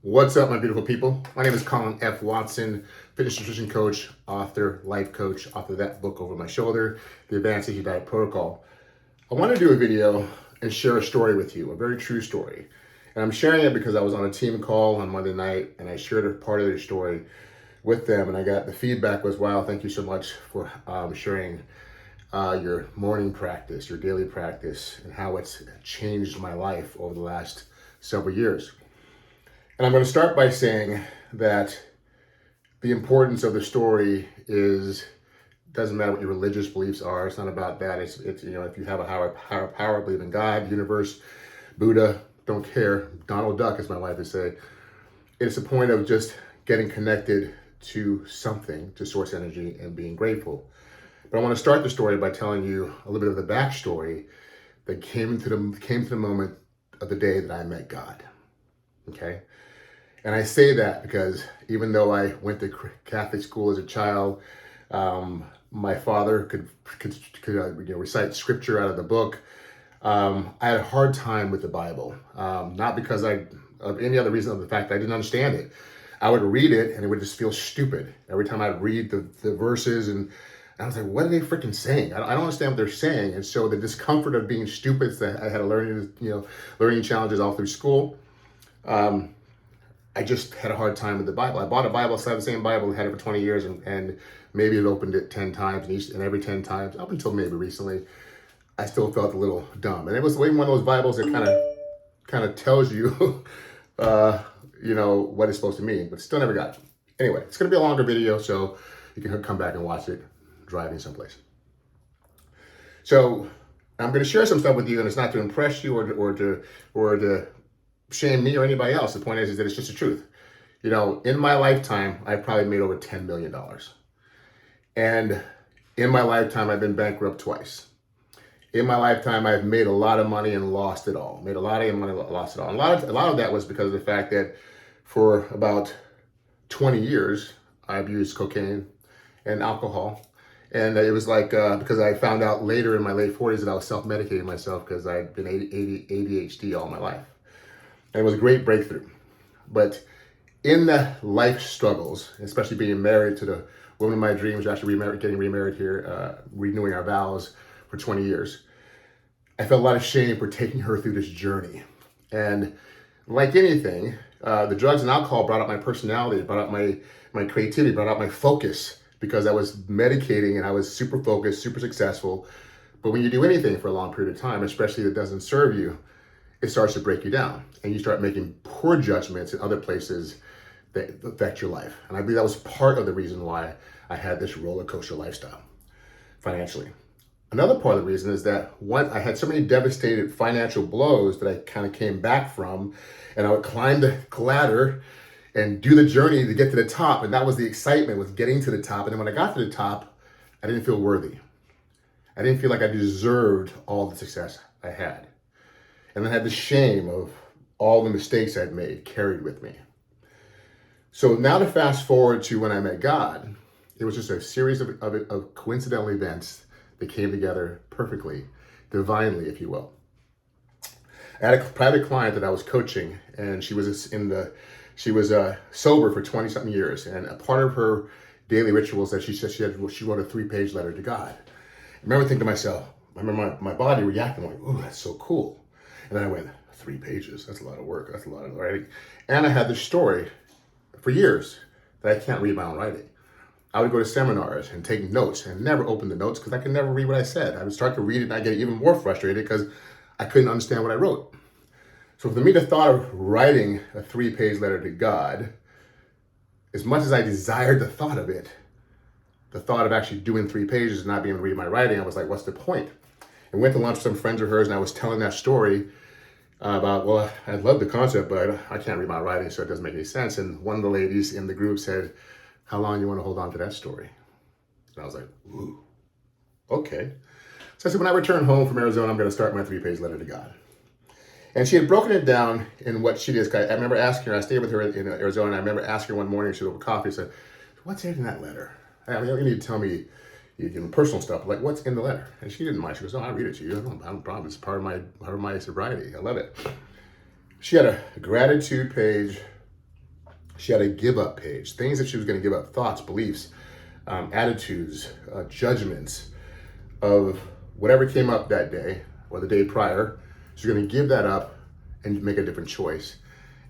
What's up, my beautiful people? My name is Colin F. Watson, fitness nutrition coach, author, life coach, author of that book over my shoulder, The Advanced Easy Diet Protocol. I want to do a video and share a story with you, a very true story. And I'm sharing it because I was on a team call on Monday night and I shared a part of their story with them. And I got the feedback was, wow, thank you so much for sharing your morning practice, your daily practice, and how it's changed my life over the last several years. And I'm going to start by saying that the importance of the story doesn't matter what your religious beliefs are. It's not about that. It's if you have a higher power, believe in God, universe, Buddha, don't care. Donald Duck, as my wife would say. It's a point of just getting connected to something, to source energy, and being grateful. But I want to start the story by telling you a little bit of the backstory that came to the moment of the day that I met God. Okay. And I say that because even though I went to Catholic school as a child, my father could recite scripture out of the book. I had a hard time with the Bible, not because of any other reason, of the fact that I didn't understand it. I would read it and it would just feel stupid every time I'd read the verses, and I was like, what are they freaking saying? I don't understand what they're saying. And so the discomfort of being stupid, that I had learning challenges all through school. I just had a hard time with the Bible. I bought a Bible, the same Bible, had it for 20 years, and maybe it opened it 10 times, and every 10 times, up until maybe recently, I still felt a little dumb. And it was one of those Bibles that kind of tells you, what it's supposed to mean, but still never got it. Anyway, it's going to be a longer video, so you can come back and watch it driving someplace. So I'm going to share some stuff with you, and it's not to impress you or to shame me or anybody else. The point is that it's just the truth. In my lifetime, I've probably made over $10 million. And in my lifetime, I've been bankrupt twice. In my lifetime, I've made a lot of money and lost it all. Made a lot of money, lost it all. And a lot of that was because of the fact that for about 20 years, I abused cocaine and alcohol. And it was like, because I found out later in my late 40s that I was self-medicating myself because I'd been ADHD all my life. And it was a great breakthrough. But in the life struggles, especially being married to the woman of my dreams, actually getting remarried here, renewing our vows for 20 years, I felt a lot of shame for taking her through this journey. And like anything, the drugs and alcohol brought up my personality, brought up my creativity, brought up my focus, because I was medicating and I was super focused, super successful. But when you do anything for a long period of time, especially that doesn't serve you, it starts to break you down, and you start making poor judgments in other places that affect your life. And I believe that was part of the reason why I had this roller coaster lifestyle financially. Another part of the reason is that I had so many devastated financial blows that I kind of came back from, and I would climb the ladder and do the journey to get to the top. And that was the excitement, was getting to the top. And then when I got to the top, I didn't feel worthy. I didn't feel like I deserved all the success I had. And I had the shame of all the mistakes I'd made carried with me. So now to fast forward to when I met God, it was just a series of coincidental events that came together perfectly, divinely, if you will. I had a private client that I was coaching, and she was sober for 20-something years. And a part of her daily rituals that she said she wrote a 3-page letter to God. I remember thinking to myself, my body reacting like, ooh, that's so cool. And then I went, 3 pages, that's a lot of work, that's a lot of writing. And I had this story for years that I can't read my own writing. I would go to seminars and take notes and never open the notes because I could never read what I said. I would start to read it and I get even more frustrated because I couldn't understand what I wrote. So for me, the thought of writing a 3-page letter to God, as much as I desired the thought of it, the thought of actually doing 3 pages and not being able to read my writing, I was like, what's the point? And went to lunch with some friends of hers, and I was telling that story about, well, I love the concept, but I can't read my writing, so it doesn't make any sense. And one of the ladies in the group said, how long do you want to hold on to that story? And I was like, ooh, okay. So I said, when I return home from Arizona, I'm going to start my 3-page letter to God. And she had broken it down in what she did. I remember asking her, I stayed with her in Arizona, and I remember asking her one morning, she was over coffee, said, what's in that letter? I mean, you need to tell me personal stuff, like what's in the letter. And she didn't mind. She goes, oh, I'll read it to you. I don't have a problem. It's part of my sobriety. I love it. She had a gratitude page She had a give up page, things that she was going to give up, thoughts, beliefs, attitudes, judgments of whatever came up that day or the day prior. She's going to give that up and make a different choice.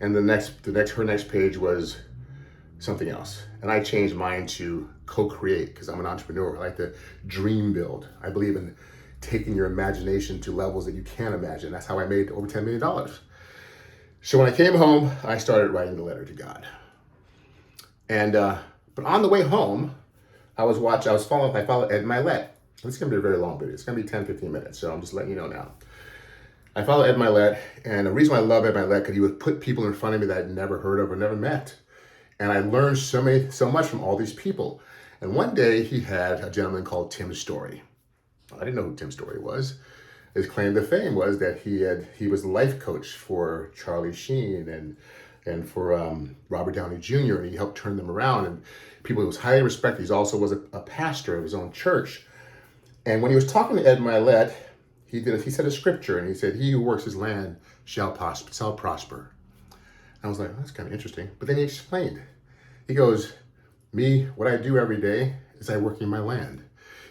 And her next page was something else. And I changed mine to co-create because I'm an entrepreneur. I like to dream build. I believe in taking your imagination to levels that you can't imagine. That's how I made over $10 million. So when I came home, I started writing the letter to God. And but on the way home, I followed Ed Milet. This is gonna be a very long video. It's gonna be 10, 15 minutes. So I'm just letting you know now. I follow Ed Milet, and the reason I love Ed Milet because he would put people in front of me that I'd never heard of or never met. And I learned so much from all these people. And one day he had a gentleman called Tim Story. I didn't know who Tim Story was. His claim to fame was that he was the life coach for Charlie Sheen and for Robert Downey Jr. and he helped turn them around. And people he was highly respected. He also was a pastor of his own church. And when he was talking to Ed Milet, he said a scripture and he said, "He who works his land shall prosper." I was like, that's kind of interesting. But then he explained. He goes, what I do every day is I work in my land.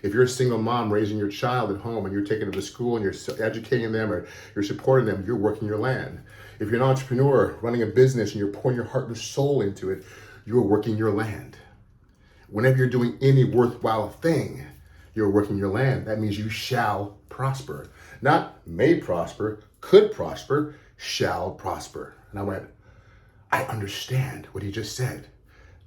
If you're a single mom raising your child at home and you're taking them to school and you're educating them or you're supporting them, you're working your land. If you're an entrepreneur running a business and you're pouring your heart and soul into it, you're working your land. Whenever you're doing any worthwhile thing, you're working your land. That means you shall prosper. Not may prosper, could prosper, shall prosper. And I went, I understand what he just said.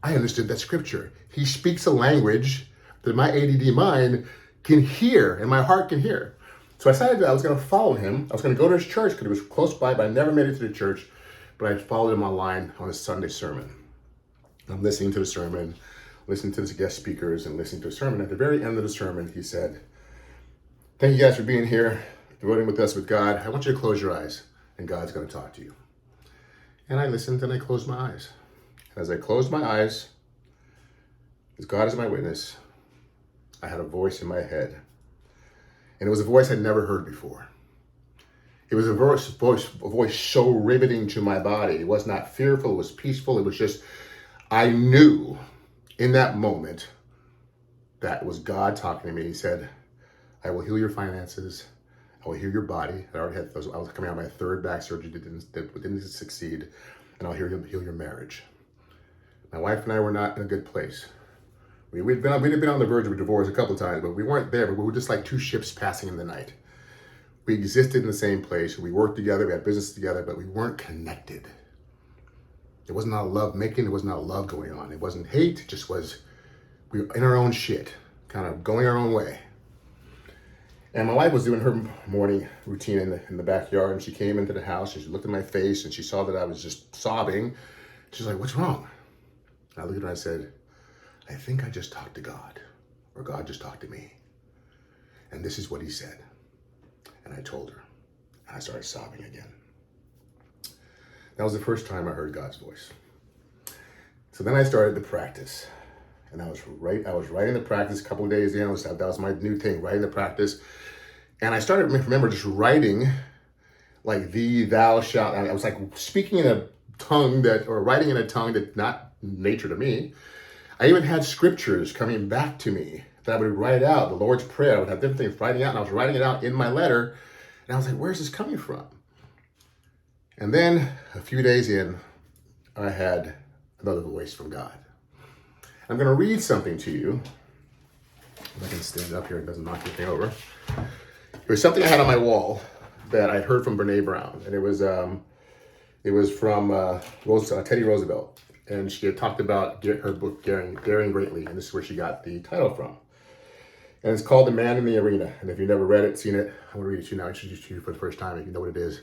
I understood that scripture. He speaks a language that my ADD mind can hear and my heart can hear. So I decided that I was going to follow him. I was going to go to his church because it was close by, but I never made it to the church. But I followed him online on his Sunday sermon. I'm listening to the sermon, listening to the guest speakers, and listening to the sermon. At the very end of the sermon, he said, "Thank you guys for being here, devoting with us with God. I want you to close your eyes, and God's going to talk to you." And I listened and I closed my eyes. And as I closed my eyes, as God is my witness, I had a voice in my head. And it was a voice I'd never heard before. It was a voice so riveting to my body. It was not fearful, it was peaceful. It was just, I knew in that moment that it was God talking to me. He said, "I will heal your finances. I will heal your body." I was coming out of my third back surgery that didn't succeed. And I'll heal your marriage. My wife and I were not in a good place. We'd been on the verge of a divorce a couple of times, but we weren't there. But we were just like two ships passing in the night. We existed in the same place. We worked together. We had business together, but we weren't connected. There was not love making. There was not love going on. It wasn't hate. It just was, we were in our own shit, kind of going our own way. And my wife was doing her morning routine in the backyard, and she came into the house, and she looked at my face, and she saw that I was just sobbing. She's like, "What's wrong?" And I looked at her and I said, "I think I just talked to God, or God just talked to me. And this is what he said." And I told her, and I started sobbing again. That was the first time I heard God's voice. So then I started to practice. And I was writing the practice a couple of days in. That was my new thing, writing the practice. And I started, remember, just writing like thee, thou shalt. I was like speaking in a tongue or writing in a tongue that's not nature to me. I even had scriptures coming back to me that I would write out. The Lord's Prayer, I would have different things writing out. And I was writing it out in my letter. And I was like, where's this coming from? And then a few days in, I had another voice from God. I'm going to read something to you. If I can stand up here, it doesn't knock anything over. It was something I had on my wall that I'd heard from Brene Brown, and it was from Teddy Roosevelt, and she had talked about her book Daring Greatly, and this is where she got the title from. And it's called The Man in the Arena. And if you've never read it, seen it, I want to read it to you now. Introduce it to you for the first time. If you know what it is,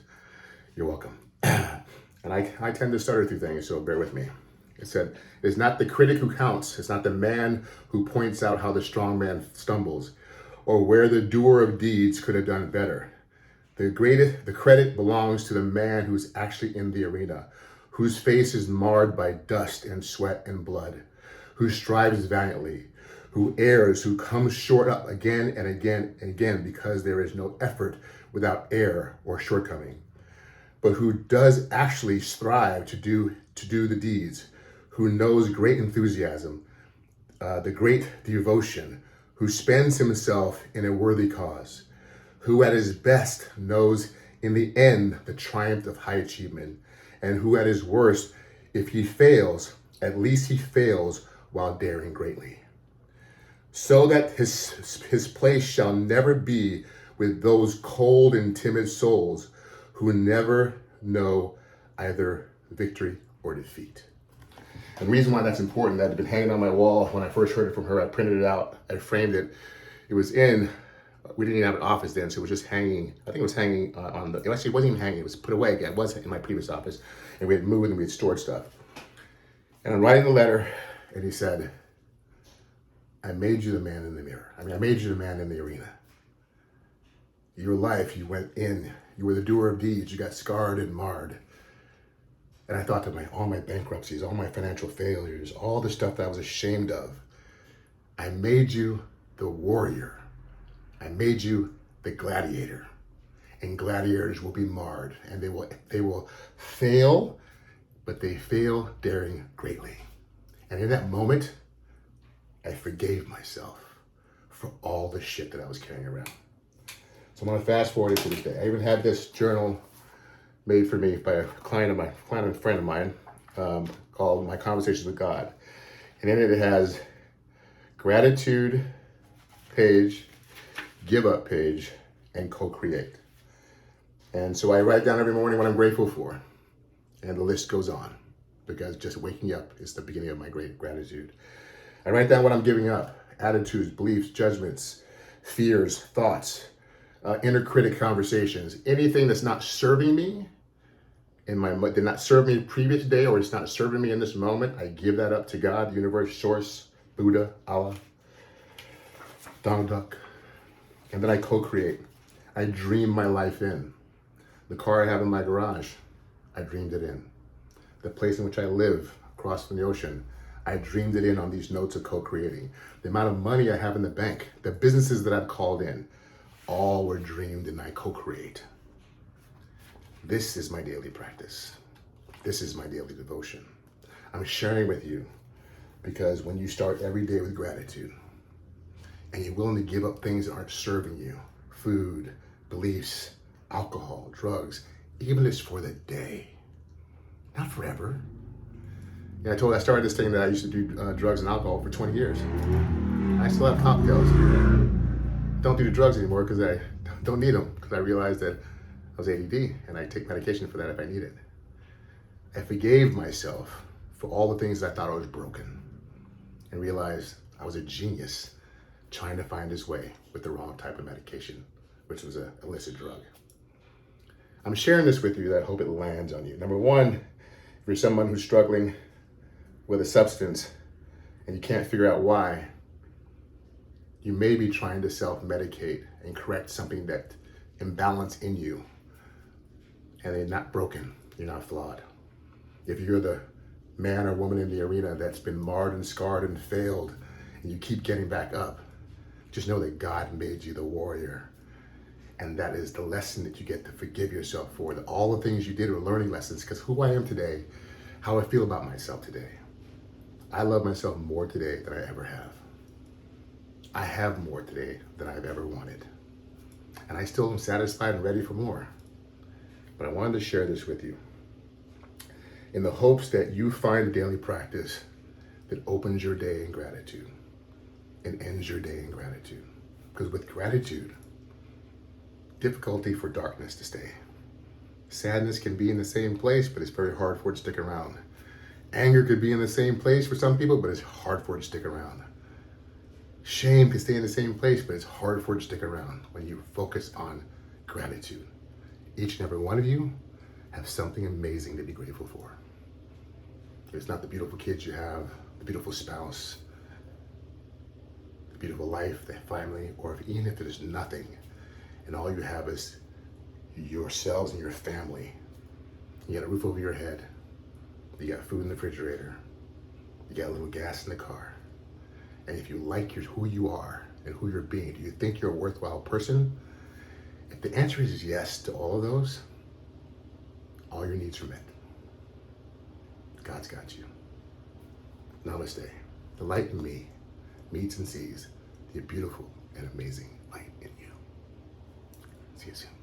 you're welcome. And I tend to stutter through things, so bear with me. It said, "It's not the critic who counts. It's not the man who points out how the strong man stumbles, or where the doer of deeds could have done better. The credit belongs to the man who's actually in the arena, whose face is marred by dust and sweat and blood, who strives valiantly, who errs, who comes short up again and again and again because there is no effort without error or shortcoming, but who does actually strive to do the deeds, who knows great enthusiasm, the great devotion, who spends himself in a worthy cause, who at his best knows in the end the triumph of high achievement, and who at his worst, if he fails, at least he fails while daring greatly. So that his place shall never be with those cold and timid souls who never know either victory or defeat. And the reason why that's important, that had been hanging on my wall when I first heard it from her. I printed it out, I framed it. It was we didn't even have an office then, so it was just hanging. I think it was hanging on the, actually it wasn't even hanging, it was put away again. It was in my previous office, and we had moved and we had stored stuff. And I'm writing the letter, and he said, I made you the man in the mirror. I made you the man in the arena. Your life, you went in, you were the doer of deeds, you got scarred and marred. And I thought to all my bankruptcies, all my financial failures, all the stuff that I was ashamed of, I made you the warrior. I made you the gladiator. And gladiators will be marred, and they will fail, but they fail daring greatly. And in that moment, I forgave myself for all the shit that I was carrying around. So I'm gonna fast forward to this day. I even had this journal made for me by a friend of mine, called My Conversations with God. And in it has gratitude page, give up page, and co-create. And so I write down every morning what I'm grateful for. And the list goes on, because just waking up is the beginning of my great gratitude. I write down what I'm giving up: attitudes, beliefs, judgments, fears, thoughts, inner critic conversations, anything that's not serving me did not serve me previous day, or it's not serving me in this moment. I give that up to God, the universe, source, Buddha, Allah, Donald Duck. And then I co-create. I dream my life in. The car I have in my garage, I dreamed it in. The place in which I live across from the ocean, I dreamed it in on these notes of co-creating. The amount of money I have in the bank, the businesses that I've called in, all were dreamed and I co-create. This is my daily practice. This is my daily devotion. I'm sharing with you because when you start every day with gratitude and you're willing to give up things that aren't serving you, food, beliefs, alcohol, drugs, even if it's for the day, not forever. Yeah, I started this thing that I used to do drugs and alcohol for 20 years. I still have cocktails. Don't do the drugs anymore because I don't need them, because I realized that I was ADD and I take medication for that if I need it. I forgave myself for all the things that I thought I was broken and realized I was a genius trying to find his way with the wrong type of medication, which was an illicit drug. I'm sharing this with you that I hope it lands on you. Number one, if you're someone who's struggling with a substance and you can't figure out why, you may be trying to self-medicate and correct something that imbalanced in you. And they're not broken, you're not flawed. If you're the man or woman in the arena that's been marred and scarred and failed, and you keep getting back up, just know that God made you the warrior. And that is the lesson that you get to forgive yourself for. That all the things you did were learning lessons, because who I am today, how I feel about myself today. I love myself more today than I ever have. I have more today than I've ever wanted. And I still am satisfied and ready for more. But I wanted to share this with you in the hopes that you find a daily practice that opens your day in gratitude and ends your day in gratitude. Because with gratitude, difficulty for darkness to stay. Sadness can be in the same place, but it's very hard for it to stick around. Anger could be in the same place for some people, but it's hard for it to stick around. Shame can stay in the same place, but it's hard for it to stick around when you focus on gratitude. Each and every one of you have something amazing to be grateful for. If it's not the beautiful kids you have, the beautiful spouse, the beautiful life, the family, or even if there's nothing, and all you have is yourselves and your family. You got a roof over your head. You got food in the refrigerator. You got a little gas in the car. And if you like who you are and who you're being, do you think you're a worthwhile person? If the answer is yes to all of those, all your needs are met. God's got you. Namaste. The light in me meets and sees the beautiful and amazing light in you. See you soon.